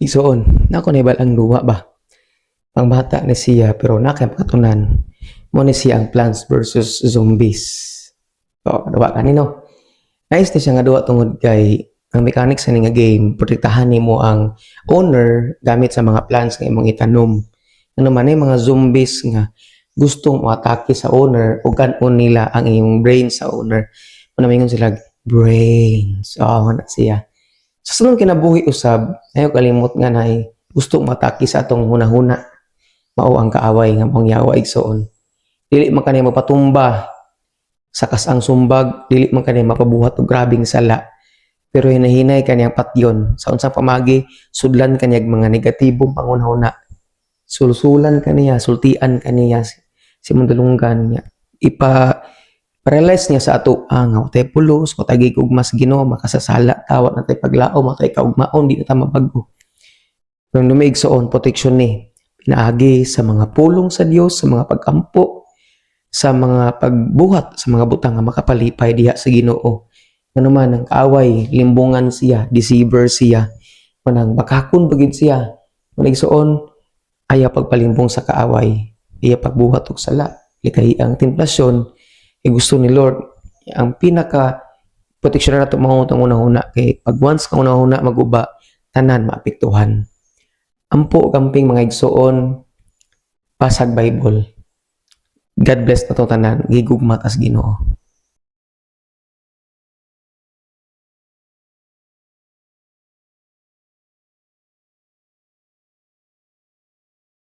Igsoon, nako na ang luwa ba? Pangbata ni siya pero nakapatunan mo ni siya ang Plants versus Zombies. So, duwa kanino. Nice ni siya nga duwa tungod kay ang mechanics sa nga game, protektahan nimo ang owner gamit sa mga plants nga imong itanom. Ano man ay mga zombies nga gustong atake sa owner o kanon nila ang imong brain sa owner. Manamingon sila brains. Oh, na siya. Sa sunod kinabuhi usab, ayo kalimot nga nay gusto mataki sa atong hunahuna. Mao ang kaaway nga mong yawa igsoon. Dili man kanay mapatumba sa kasang sumbag, dili man kanay mapabuhat og grabing sala. Pero hinahinay kaniyang patyon sa unsang pamagi sudlan kaniyang mga negatibong pangunahuna. Sulsulan kaniya, sultian kaniya si mundulunggan niya. Paralyze niya sa ato nga tay pulos, matay gigugmas Ginoo, makasasala, tawat na tay paglao, matay kaugmaon, di na ta mabago. Pero lumiigsoon, proteksyon ni pinaagi sa mga pulong sa Dios, sa mga pagkampo, sa mga pagbuhat, sa mga butang nga makapalipay diha sa Ginoo. Ano man ang kaaway, limbungan siya, deceiver siya, manang bakakon pagid siya. Lumiigsoon, ayaw pagpalimbong sa kaaway, ayaw pagbuhat og sala, likay ang templasyon. Gusto ni Lord ang pinaka proteksyon na nato mga una-una kay pag once ka una-una maguba tanan maapektuhan. Ampo kamping mga igsoon pasag Bible. God bless na to tanan, gigugma tas Ginoo.